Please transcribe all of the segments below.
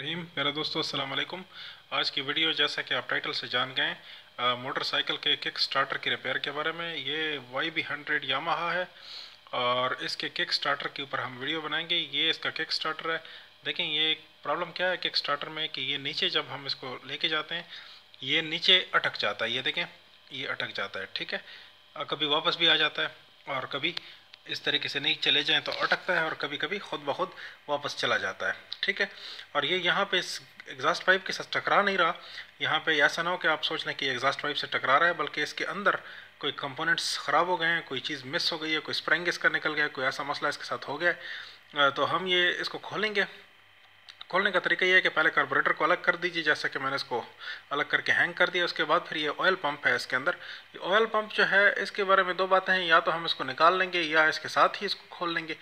रहीम मेरा दोस्तों अस्सलाम वालेकुम। आज की वीडियो जैसा कि आप टाइटल से जान गए मोटरसाइकिल के किक स्टार्टर की रिपेयर के बारे में। ये YB100 यामाहा है और इसके किक स्टार्टर के ऊपर हम वीडियो बनाएंगे। ये इसका किक स्टार्टर है। देखें ये प्रॉब्लम क्या है किक स्टार्टर में कि ये नीचे जब हम इसको लेके जाते हैं ये नीचे अटक जाता है। ये देखें ये अटक जाता है, ठीक है। कभी वापस भी आ जाता है और कभी इस तरीके से नहीं चले जाएं तो अटकता है और कभी कभी खुद ब खुद वापस चला जाता है, ठीक है। और ये यहाँ पे इस एग्जॉस्ट पाइप के साथ टकरा नहीं रहा। यहाँ पे ऐसा ना हो कि आप सोच लें कि एग्जॉस्ट पाइप से टकरा रहा है, बल्कि इसके अंदर कोई कंपोनेंट्स ख़राब हो गए हैं, कोई चीज़ मिस हो गई है, कोई स्प्रिंग इसका निकल गया, कोई ऐसा मसला इसके साथ हो गया है। तो हम ये इसको खोलेंगे। खोलने का तरीका ये है कि पहले कार्बोरेटर को अलग कर दीजिए, जैसा कि मैंने इसको अलग करके हैंग कर दिया। उसके बाद फिर ये ऑयल पंप है इसके अंदर। ये ऑयल पंप जो है इसके बारे में दो बातें हैं, या तो हम इसको निकाल लेंगे या इसके साथ ही इसको खोल लेंगे।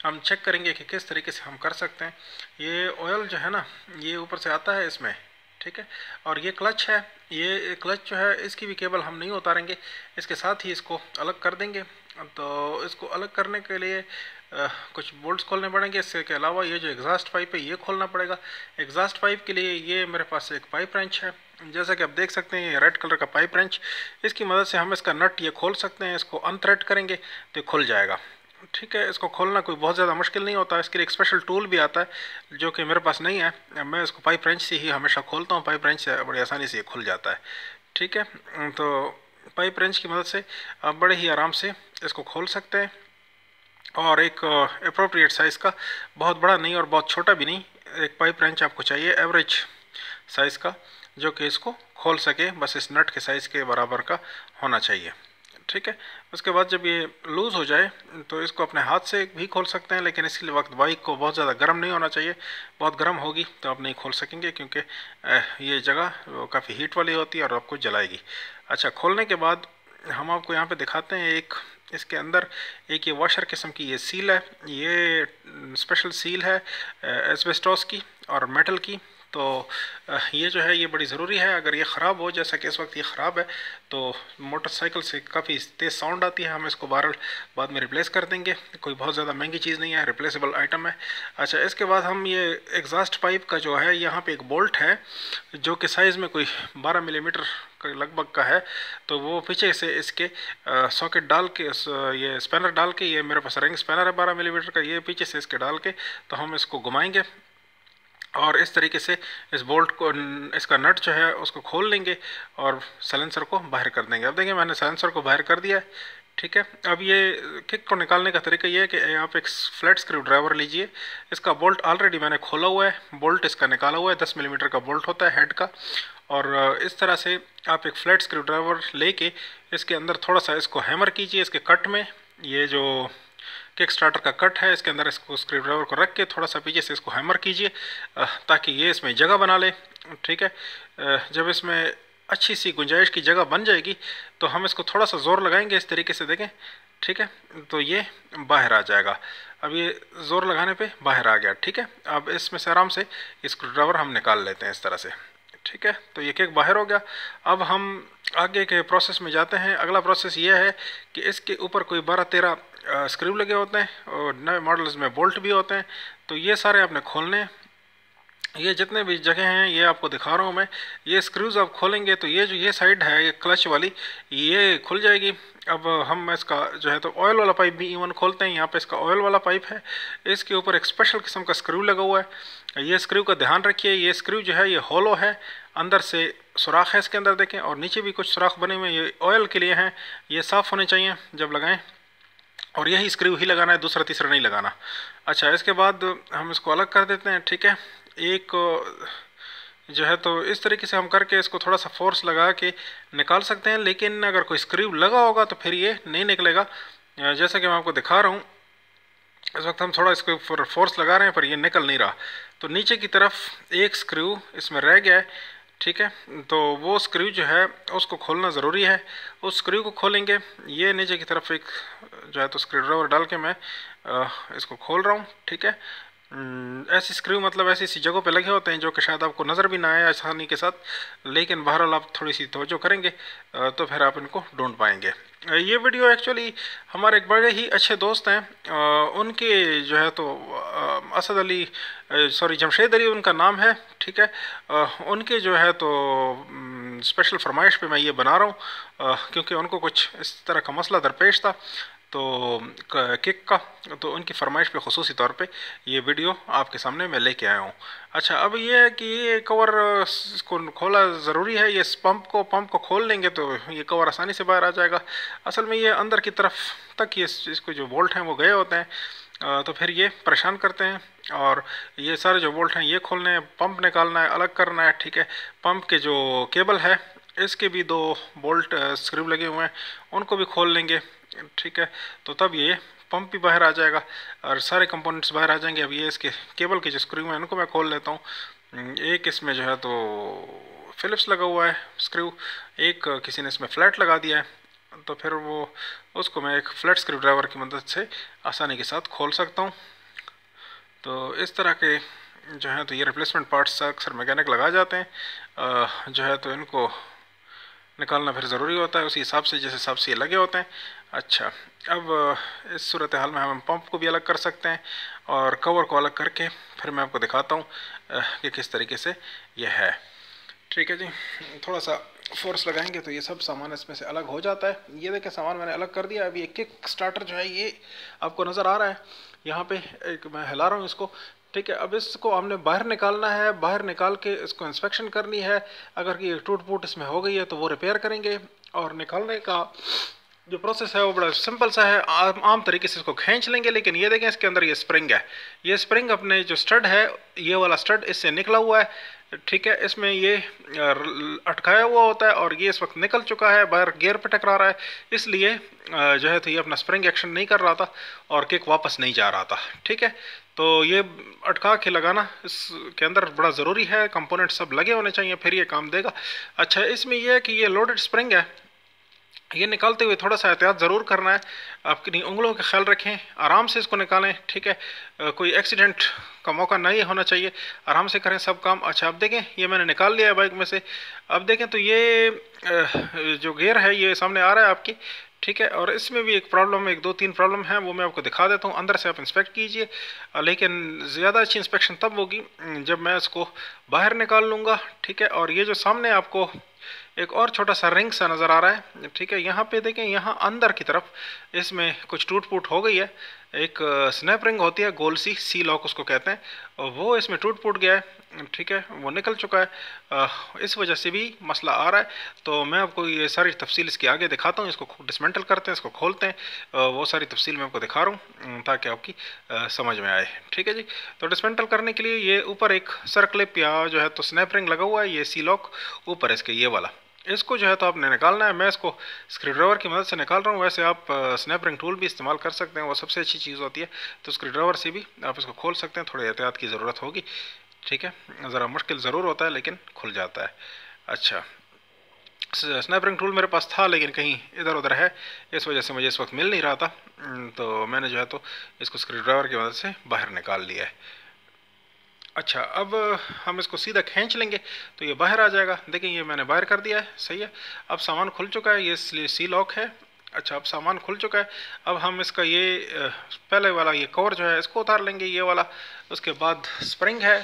हम चेक करेंगे कि किस तरीके से हम कर सकते हैं। ये ऑयल जो है ना ये ऊपर से आता है इसमें, ठीक है। और ये क्लच है, ये क्लच जो है इसकी भी केबल हम नहीं उतारेंगे, इसके साथ ही इसको अलग कर देंगे। तो इसको अलग करने के लिए कुछ बोल्ट्स खोलने पड़ेंगे। इसके अलावा ये जो एग्जॉस्ट पाइप है ये खोलना पड़ेगा। एग्जॉस्ट पाइप के लिए ये मेरे पास एक पाइप रेंच है, जैसा कि आप देख सकते हैं ये रेड कलर का पाइप रेंच। इसकी मदद से हम इसका नट ये खोल सकते हैं। इसको अनथ्रेड करेंगे तो खुल जाएगा, ठीक है। इसको खोलना कोई बहुत ज़्यादा मुश्किल नहीं होता। इसके लिए एक स्पेशल टूल भी आता है जो कि मेरे पास नहीं है। मैं इसको पाइप रेंच से ही हमेशा खोलता हूँ। पाइप रेंच से बड़ी आसानी से ये खुल जाता है, ठीक है। तो पाइप रेंच की मदद से आप बड़े ही आराम से इसको खोल सकते हैं। और एक अप्रोप्रिएट साइज़ का, बहुत बड़ा नहीं और बहुत छोटा भी नहीं, एक पाइप रेंच आपको चाहिए एवरेज साइज़ का, जो कि इसको खोल सके। बस इस नट के साइज़ के बराबर का होना चाहिए, ठीक है। उसके बाद जब ये लूज़ हो जाए तो इसको अपने हाथ से भी खोल सकते हैं, लेकिन इसके लिए वक्त बाइक को बहुत ज़्यादा गर्म नहीं होना चाहिए। बहुत गर्म होगी तो आप नहीं खोल सकेंगे, क्योंकि ये जगह काफ़ी हीट वाली होती है और आपको जलाएगी। अच्छा, खोलने के बाद हम आपको यहाँ पे दिखाते हैं एक इसके अंदर एक ये वॉशर किस्म की ये सील है। ये स्पेशल सील है एस्बेस्टॉस की और मेटल की। तो ये जो है ये बड़ी ज़रूरी है। अगर ये ख़राब हो, जैसा कि इस वक्त ये ख़राब है, तो मोटरसाइकिल से काफ़ी तेज़ साउंड आती है। हम इसको बहरहाल बाद में रिप्लेस कर देंगे। कोई बहुत ज़्यादा महंगी चीज़ नहीं है, रिप्लेसेबल आइटम है। अच्छा, इसके बाद हम ये एग्जॉस्ट पाइप का जो है यहाँ पे एक बोल्ट है जो कि साइज़ में कोई 12 मिलीमीटर लगभग का है। तो वो पीछे से इसके सॉकेट डाल के ये स्पैनर डाल के, ये मेरे पास रिंग स्पैनर है 12 मिलीमीटर का, ये पीछे से इसके डाल के तो हम इसको घुमाएंगे और इस तरीके से इस बोल्ट को, इसका नट जो है उसको खोल लेंगे और साइलेंसर को बाहर कर देंगे। अब देखिए मैंने साइलेंसर को बाहर कर दिया है, ठीक है। अब ये किक को निकालने का तरीका ये है कि आप एक फ्लैट स्क्रू ड्राइवर लीजिए। इसका बोल्ट ऑलरेडी मैंने खोला हुआ है, बोल्ट इसका निकाला हुआ है, 10 मिलीमीटर का बोल्ट होता है हेड का। और इस तरह से आप एक फ्लैट स्क्रू ड्राइवर लेके इसके अंदर थोड़ा सा इसको हैमर कीजिए। इसके कट में ये जो किक स्टार्टर का कट है इसके अंदर इसको स्क्रू ड्राइवर को रख के थोड़ा सा पीछे से इसको हैमर कीजिए ताकि ये इसमें जगह बना ले, ठीक है। जब इसमें अच्छी सी गुंजाइश की जगह बन जाएगी तो हम इसको थोड़ा सा ज़ोर लगाएंगे, इस तरीके से देखें, ठीक है। तो ये बाहर आ जाएगा। अब ये ज़ोर लगाने पे बाहर आ गया, ठीक है। अब इसमें से आराम से स्क्रू ड्राइवर हम निकाल लेते हैं इस तरह से, ठीक है। तो ये केक बाहर हो गया। अब हम आगे के प्रोसेस में जाते हैं। अगला प्रोसेस ये है कि इसके ऊपर कोई 12-13 स्क्रू लगे होते हैं और नए मॉडल्स में बोल्ट भी होते हैं। तो ये सारे आपने खोलने हैं। ये जितने भी जगह हैं ये आपको दिखा रहा हूँ मैं। ये स्क्रूज आप खोलेंगे तो ये जो ये साइड है ये क्लच वाली ये खुल जाएगी। अब हम इसका जो है तो ऑयल वाला पाइप भी इवन खोलते हैं। यहाँ पे इसका ऑयल वाला पाइप है, इसके ऊपर एक स्पेशल किस्म का स्क्रू लगा हुआ है। ये स्क्रू का ध्यान रखिए, ये स्क्रू जो है ये होलो है, अंदर से सुराख है इसके अंदर देखें, और नीचे भी कुछ सुराख बने हुए हैं, ये ऑयल के लिए हैं। ये साफ़ होने चाहिए जब लगाएं, और यही स्क्रू ही लगाना है, दूसरा तीसरा नहीं लगाना। अच्छा, इसके बाद हम इसको अलग कर देते हैं, ठीक है। एक जो है तो इस तरीके से हम करके इसको थोड़ा सा फोर्स लगा के निकाल सकते हैं, लेकिन अगर कोई स्क्रू लगा होगा तो फिर ये नहीं निकलेगा। जैसा कि मैं आपको दिखा रहा हूँ, इस वक्त हम थोड़ा इसको फोर्स लगा रहे हैं पर ये निकल नहीं रहा। तो नीचे की तरफ एक स्क्रू इसमें रह गया है, ठीक है। तो वो स्क्रू जो है उसको खोलना ज़रूरी है। उस स्क्रू को खोलेंगे। ये नीचे की तरफ एक जो है तो स्क्रू ड्राइवर डाल के मैं इसको खोल रहा हूँ, ठीक है। ऐसी स्क्रू मतलब ऐसी सी जगहों पे लगे होते हैं जो कि शायद आपको नज़र भी ना आए आसानी के साथ, लेकिन बहरहाल आप थोड़ी सी तवज्जो करेंगे तो फिर आप इनको ढूंढ पाएंगे। ये वीडियो एक्चुअली हमारे एक बड़े ही अच्छे दोस्त हैं, उनके जो है तो असद अली सॉरी जमशेद अली उनका नाम है, ठीक है। उनके जो है तो स्पेशल फरमाइश पे मैं ये बना रहा हूँ, क्योंकि उनको कुछ इस तरह का मसला दरपेश था तो किक का, तो उनकी फरमाइश पे ख़ुसूसी तौर पे ये वीडियो आपके सामने मैं लेके आया हूँ। अच्छा, अब ये है कि ये कवर इसको खोला ज़रूरी है। ये पंप को खोल लेंगे तो ये कवर आसानी से बाहर आ जाएगा। असल में ये अंदर की तरफ तक ये इसको जो बोल्ट हैं वो गए होते हैं, तो फिर ये परेशान करते हैं। और ये सारे जो बोल्ट हैं ये खोलने हैं, पंप निकालना है, अलग करना है, ठीक है। पंप के जो केबल है इसके भी 2 बोल्ट स्क्रू लगे हुए हैं, उनको भी खोल लेंगे, ठीक है। तो तब ये पंप भी बाहर आ जाएगा और सारे कंपोनेंट्स बाहर आ जाएंगे। अब ये इसके केबल के जो स्क्रू हैं उनको मैं खोल लेता हूँ। एक इसमें जो है तो फिलिप्स लगा हुआ है स्क्रू, एक किसी ने इसमें फ्लैट लगा दिया है, तो फिर वो उसको मैं एक फ्लैट स्क्रू ड्राइवर की मदद से आसानी के साथ खोल सकता हूँ। तो इस तरह के जो है तो ये रिप्लेसमेंट पार्ट्स अक्सर मैकेनिक लगा जाते हैं, जो है तो इनको निकालना फिर ज़रूरी होता है उसी हिसाब से जिस हिसाब से ये लगे होते हैं। अच्छा, अब इस सूरत हाल में हम पंप को भी अलग कर सकते हैं और कवर को अलग करके फिर मैं आपको दिखाता हूँ कि किस तरीके से ये है, ठीक है जी। थोड़ा सा फोर्स लगाएंगे तो ये सब सामान इसमें से अलग हो जाता है। ये देखें सामान मैंने अलग कर दिया। अभी ये किक स्टार्टर जो है ये आपको नज़र आ रहा है यहाँ पे, एक मैं हिला रहा हूँ इसको, ठीक है। अब इसको हमने बाहर निकालना है, बाहर निकाल के इसको इंस्पेक्शन करनी है। अगर ये टूट फूट इसमें हो गई है तो वो रिपेयर करेंगे। और निकालने का जो प्रोसेस है वो बड़ा सिंपल सा है, आम तरीके से इसको खींच लेंगे। लेकिन ये देखें इसके अंदर ये स्प्रिंग है, ये स्प्रिंग अपने जो स्टड है ये वाला स्टड इससे निकला हुआ है, ठीक है। इसमें ये अटकाया हुआ होता है और ये इस वक्त निकल चुका है, बाहर गियर पे टकरा रहा है, इसलिए जो है तो ये अपना स्प्रिंग एक्शन नहीं कर रहा था और किक वापस नहीं जा रहा था, ठीक है। तो ये अटका के लगाना इसके अंदर बड़ा ज़रूरी है, कंपोनेंट सब लगे होने चाहिए फिर ये काम देगा। अच्छा, इसमें यह है कि ये लोडेड स्प्रिंग है, ये निकालते हुए थोड़ा सा एहतियात ज़रूर करना है, अपनी उंगलियों का ख्याल रखें, आराम से इसको निकालें, ठीक है। कोई एक्सीडेंट का मौका नहीं होना चाहिए, आराम से करें सब काम। अच्छा, अब देखें ये मैंने निकाल लिया है बाइक में से। अब देखें तो ये जो गियर है ये सामने आ रहा है आपकी, ठीक है। और इसमें भी एक प्रॉब्लम, एक 2-3 प्रॉब्लम है, वो मैं आपको दिखा देता हूँ। अंदर से आप इंस्पेक्ट कीजिए, लेकिन ज़्यादा अच्छी इंस्पेक्शन तब होगी जब मैं इसको बाहर निकाल लूँगा, ठीक है। और ये जो सामने आपको एक और छोटा सा रिंग सा नज़र आ रहा है, ठीक है। यहाँ पे देखें, यहाँ अंदर की तरफ इसमें कुछ टूट फूट हो गई है। एक स्नैप रिंग होती है गोल सी लॉक उसको कहते हैं, और वो इसमें टूट फूट गया है, ठीक है, वो निकल चुका है। इस वजह से भी मसला आ रहा है। तो मैं आपको ये सारी तफसील इसके आगे दिखाता हूँ। इसको डिसमेंटल करते हैं, इसको खोलते हैं, वो सारी तफसील मैं आपको दिखा रहा हूँ ताकि आपकी समझ में आए, ठीक है जी। तो डिसमेंटल करने के लिए ये ऊपर एक सर्कलिप या जो है तो स्नैप रिंग लगा हुआ है, ये सी लॉक ऊपर इसके ये वाला, इसको जो है तो आपने निकालना है। मैं इसको स्क्रू ड्राइवर की मदद से निकाल रहा हूँ, वैसे आप स्नैप रिंग टूल भी इस्तेमाल कर सकते हैं, वो सबसे अच्छी चीज़ होती है। तो स्क्रू ड्राइवर से भी आप इसको खोल सकते हैं, थोड़ी एहतियात की ज़रूरत होगी, ठीक है। ज़रा मुश्किल ज़रूर होता है लेकिन खुल जाता है। अच्छा, स्नैप रिंग टूल मेरे पास था लेकिन कहीं इधर उधर है, इस वजह से मुझे इस वक्त मिल नहीं रहा था, तो मैंने जो है तो इसको स्क्रू ड्राइवर की मदद से बाहर निकाल लिया है। अच्छा, अब हम इसको सीधा खींच लेंगे तो ये बाहर आ जाएगा। देखिए ये मैंने बाहर कर दिया है, सही है। अब सामान खुल चुका है, ये सी लॉक है। अच्छा, अब सामान खुल चुका है। अब हम इसका ये पहले वाला ये कवर जो है इसको उतार लेंगे, ये वाला। उसके बाद स्प्रिंग है,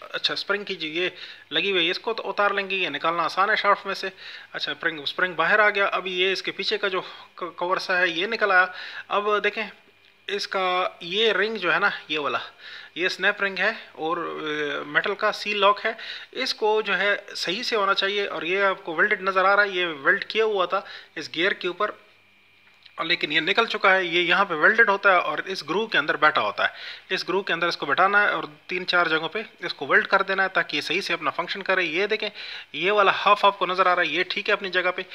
अच्छा स्प्रिंग की जो ये लगी हुई है इसको तो उतार लेंगे, ये निकालना आसान है शाफ्ट में से। अच्छा, स्प्रिंग बाहर आ गया। अब ये इसके पीछे का जो कवर सा है ये निकल आया। अब देखें इसका ये रिंग जो है ना, ये वाला ये स्नैप रिंग है और मेटल का सी लॉक है, इसको जो है सही से होना चाहिए। और ये आपको वेल्डेड नज़र आ रहा है, ये वेल्ड किया हुआ था इस गियर के ऊपर, लेकिन ये निकल चुका है। ये यहाँ पे वेल्डेड होता है और इस ग्रू के अंदर बैठा होता है। इस ग्रू के अंदर इसको बैठाना है और 3-4 जगहों पे इसको वेल्ड कर देना है ताकि ये सही से अपना फंक्शन करे। ये देखें ये वाला हाफ आपको नज़र आ रहा है, ये ठीक है अपनी जगह पे,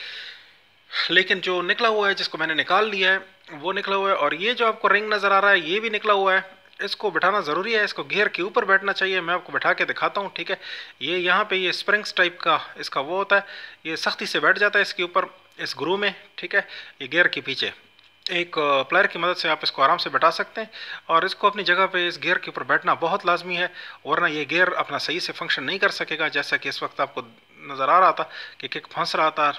लेकिन जो निकला हुआ है जिसको मैंने निकाल लिया है वो निकला हुआ है। और ये जो आपको रिंग नज़र आ रहा है ये भी निकला हुआ है, इसको बिठाना ज़रूरी है, इसको गियर के ऊपर बैठना चाहिए। मैं आपको बैठा के दिखाता हूँ, ठीक है। ये यहाँ पे ये स्प्रिंग्स टाइप का इसका वो होता है, ये सख्ती से बैठ जाता है इसके ऊपर, इस ग्रू में, ठीक है, ये गियर के पीछे। एक प्लेयर की मदद से आप इसको आराम से बैठा सकते हैं। और इसको अपनी जगह पे इस गियर के ऊपर बैठना बहुत लाजमी है, वरना ये गियर अपना सही से फंक्शन नहीं कर सकेगा। जैसा कि इस वक्त आपको नज़र आ रहा था कि किक फंस रहा था,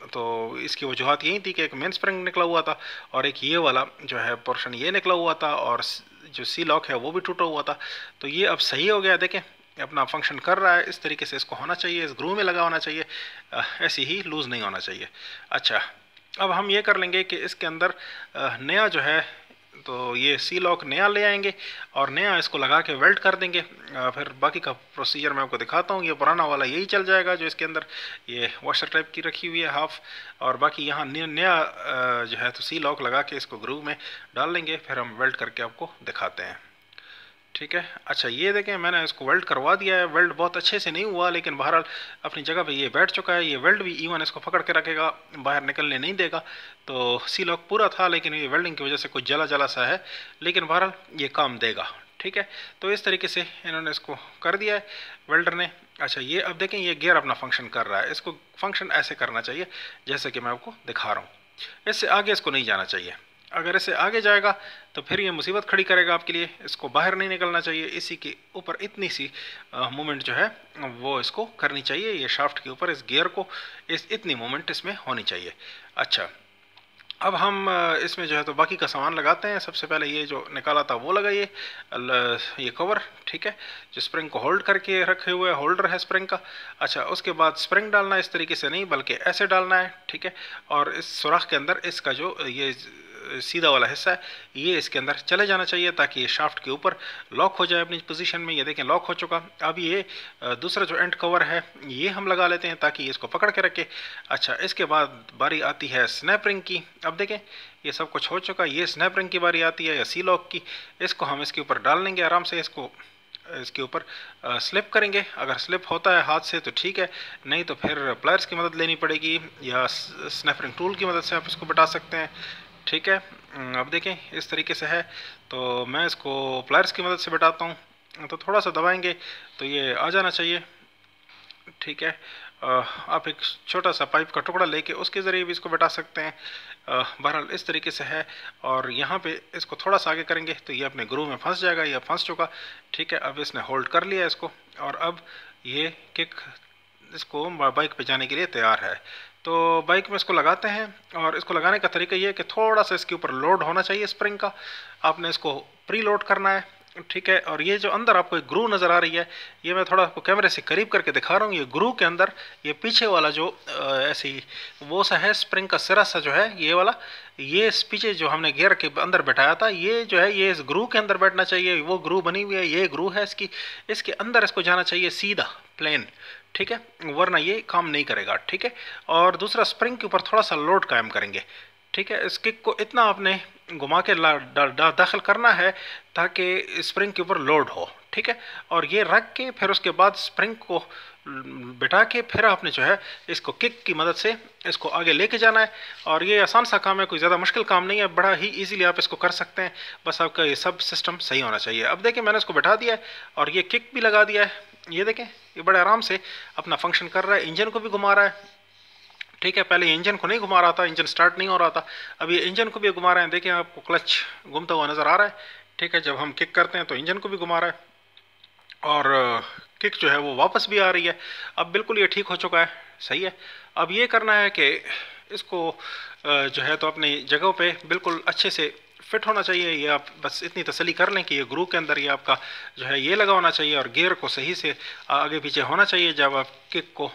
तो इसकी वजूहत यही थी कि एक मेन स्प्रिंग निकला हुआ था और एक ये वाला जो है पोर्शन ये निकला हुआ था, और जो सी लॉक है वो भी टूटा हुआ था। तो ये अब सही हो गया, देखें अपना फंक्शन कर रहा है। इस तरीके से इसको होना चाहिए, इस ग्रू में लगा होना चाहिए, ऐसे ही लूज़ नहीं होना चाहिए। अच्छा, अब हम ये कर लेंगे कि इसके अंदर नया जो है, तो ये सी लॉक नया ले आएंगे और नया इसको लगा के वेल्ड कर देंगे। फिर बाकी का प्रोसीजर मैं आपको दिखाता हूँ। ये पुराना वाला यही चल जाएगा जो इसके अंदर ये वॉशर टाइप की रखी हुई है हाफ, और बाकी यहाँ नया जो है तो सी लॉक लगा के इसको ग्रूव में डाल लेंगे, फिर हम वेल्ड करके आपको दिखाते हैं। ठीक है, अच्छा ये देखें मैंने इसको वेल्ड करवा दिया है। वेल्ड बहुत अच्छे से नहीं हुआ, लेकिन बहरहाल अपनी जगह पे ये बैठ चुका है। ये वेल्ड भी इवन इसको पकड़ के रखेगा, बाहर निकलने नहीं देगा। तो सी लॉक पूरा था, लेकिन ये वेल्डिंग की वजह से कुछ जला जला सा है, लेकिन बहरहाल ये काम देगा। ठीक है, तो इस तरीके से इन्होंने इसको कर दिया है वेल्डर ने। अच्छा, ये अब देखें ये गियर अपना फंक्शन कर रहा है। इसको फंक्शन ऐसे करना चाहिए जैसे कि मैं आपको दिखा रहा हूँ। इससे आगे इसको नहीं जाना चाहिए। अगर इससे आगे जाएगा तो फिर ये मुसीबत खड़ी करेगा आपके लिए। इसको बाहर नहीं निकलना चाहिए, इसी के ऊपर इतनी सी मूवमेंट जो है वो इसको करनी चाहिए। ये शाफ्ट के ऊपर इस गियर को इतनी मूवमेंट इसमें होनी चाहिए। अच्छा, अब हम इसमें जो है तो बाकी का सामान लगाते हैं। सबसे पहले ये जो निकाला था वो लगाइए, ये कवर, ठीक है, जो स्प्रिंग को होल्ड करके रखे हुए होल्डर है स्प्रिंग का। अच्छा, उसके बाद स्प्रिंग डालना है, इस तरीके से नहीं बल्कि ऐसे डालना है, ठीक है। और इस सुराख के अंदर इसका जो ये सीधा वाला हिस्सा है ये इसके अंदर चले जाना चाहिए, ताकि ये शाफ्ट के ऊपर लॉक हो जाए अपनी पोजीशन में। ये देखें लॉक हो चुका। अब ये दूसरा जो एंड कवर है ये हम लगा लेते हैं ताकि इसको पकड़ के रखे। अच्छा, इसके बाद बारी आती है स्नैप रिंग की। अब देखें ये सब कुछ हो चुका, ये स्नैप रिंग की बारी आती है या सी लॉक की। इसको हम इसके ऊपर डाल लेंगे आराम से, इसको इसके ऊपर स्लिप करेंगे। अगर स्लिप होता है हाथ से तो ठीक है, नहीं तो फिर प्लायर्स की मदद लेनी पड़ेगी या स्नैप रिंग टूल की मदद से आप इसको बटा सकते हैं। ठीक है, अब देखें इस तरीके से है, तो मैं इसको प्लायर्स की मदद से बटाता हूँ। तो थोड़ा सा दबाएंगे तो ये आ जाना चाहिए। ठीक है, आप एक छोटा सा पाइप का टुकड़ा लेके उसके ज़रिए भी इसको बटा सकते हैं। बहरहाल इस तरीके से है, और यहाँ पे इसको थोड़ा सा आगे करेंगे तो ये अपने ग्रू में फंस जाएगा, या फंस चुका। ठीक है, अब इसने होल्ड कर लिया इसको, और अब ये किक इसको बाइक पे जाने के लिए तैयार है। तो बाइक में इसको लगाते हैं, और इसको लगाने का तरीका ये है कि थोड़ा सा इसके ऊपर लोड होना चाहिए स्प्रिंग का। आपने इसको प्री लोड करना है, ठीक है। और ये जो अंदर आपको एक ग्रू नज़र आ रही है, ये मैं थोड़ा आपको कैमरे से करीब करके दिखा रहा हूँ। ये ग्रू के अंदर ये पीछे वाला जो ऐसी वो सा है स्प्रिंग का सिरा सा जो है ये वाला, ये इस पीछे जो हमने गियर के अंदर बैठाया था ये जो है ये इस ग्रू के अंदर बैठना चाहिए। वो ग्रू बनी हुई है, ये ग्रू है इसकी, इसके अंदर इसको जाना चाहिए सीधा प्लेन, ठीक है, वरना ये काम नहीं करेगा। ठीक है, और दूसरा स्प्रिंग के ऊपर थोड़ा सा लोड कायम करेंगे। ठीक है, इस किक को इतना आपने घुमा के दाखिल करना है ताकि स्प्रिंग के ऊपर लोड हो। ठीक है, और ये रख के फिर उसके बाद स्प्रिंग को बिठा के फिर आपने जो है इसको किक की मदद से इसको आगे लेके जाना है। और ये आसान सा काम है, कोई ज़्यादा मुश्किल काम नहीं है, बड़ा ही इजीली आप इसको कर सकते हैं। बस आपका ये सब सिस्टम सही होना चाहिए। अब देखें मैंने इसको बिठा दिया है और ये किक भी लगा दिया है। ये देखें ये बड़े आराम से अपना फंक्शन कर रहा है, इंजन को भी घुमा रहा है। ठीक है, पहले इंजन को नहीं घुमा रहा था, इंजन स्टार्ट नहीं हो रहा था, अब ये इंजन को भी घुमा रहे हैं। देखिए आपको क्लच घूमता हुआ नज़र आ रहा है। ठीक है, जब हम किक करते हैं तो इंजन को भी घुमा रहा है, और किक जो है वो वापस भी आ रही है। अब बिल्कुल ये ठीक हो चुका है, सही है। अब ये करना है कि इसको जो है तो अपनी जगहों पे बिल्कुल अच्छे से फिट होना चाहिए। ये आप बस इतनी तसल्ली कर लें कि ये ग्रू के अंदर ये आपका जो है ये लगा होना चाहिए, और गियर को सही से आगे पीछे होना चाहिए। जब आप किक को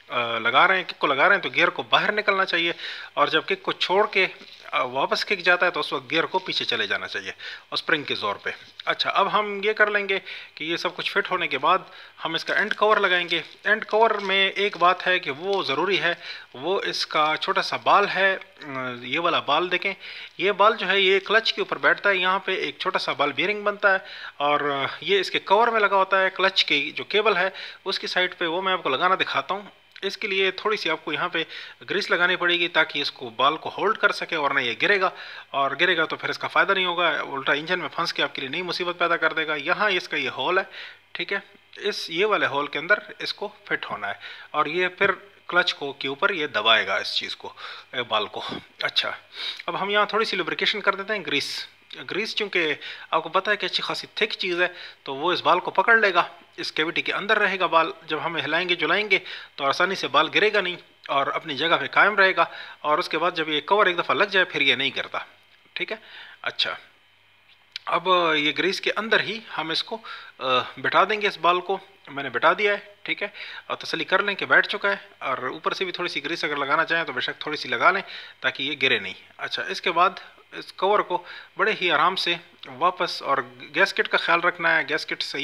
लगा रहे हैं, किक को लगा रहे हैं तो गियर को बाहर निकलना चाहिए, और जब किक को छोड़ के वापस किक जाता है तो उस वक्त गियर को पीछे चले जाना चाहिए और स्प्रिंग के ज़ोर पे। अच्छा, अब हम ये कर लेंगे कि ये सब कुछ फिट होने के बाद हम इसका एंड कवर लगाएंगे। एंड कवर में एक बात है कि वो ज़रूरी है, वो इसका छोटा सा बाल है, ये वाला बाल देखें, ये बाल जो है ये क्लच के ऊपर बैठता है। यहाँ पे एक छोटा सा बाल बियरिंग बनता है, और ये इसके कवर में लगा होता है। क्लच की जो केबल है उसकी साइड पे वो मैं आपको लगाना दिखाता हूँ। इसके लिए थोड़ी सी आपको यहाँ पे ग्रीस लगानी पड़ेगी ताकि इसको बाल को होल्ड कर सके, वरना ये गिरेगा, और गिरेगा तो फिर इसका फ़ायदा नहीं होगा, उल्टा इंजन में फंस के आपके लिए नई मुसीबत पैदा कर देगा। यहाँ इसका ये होल है, ठीक है, इस ये वाले होल के अंदर इसको फिट होना है, और ये फिर क्लच को के ऊपर ये दबाएगा इस चीज़ को, बाल को। अच्छा, अब हम यहाँ थोड़ी सी लुब्रिकेशन कर देते हैं। ग्रीस चूँकि आपको पता है कि अच्छी खासी थिक चीज़ है, तो वो इस बाल को पकड़ लेगा, इस कैविटी के अंदर रहेगा बाल। जब हम हिलाएंगे जुलाएंगे तो आसानी से बाल गिरेगा नहीं और अपनी जगह पे कायम रहेगा। और उसके बाद जब ये कवर एक दफ़ा लग जाए फिर ये नहीं करता। ठीक है। अच्छा, अब ये ग्रीस के अंदर ही हम इसको बिठा देंगे, इस बाल को मैंने बिठा दिया है। ठीक है, और तसल्ली कर लें कि बैठ चुका है। और ऊपर से भी थोड़ी सी ग्रीस अगर लगाना चाहें तो बेशक थोड़ी सी लगा लें ताकि ये गिरे नहीं। अच्छा, इसके बाद इस कवर को बड़े ही आराम से वापस, और गैस्केट का ख्याल रखना है, गैस्केट सही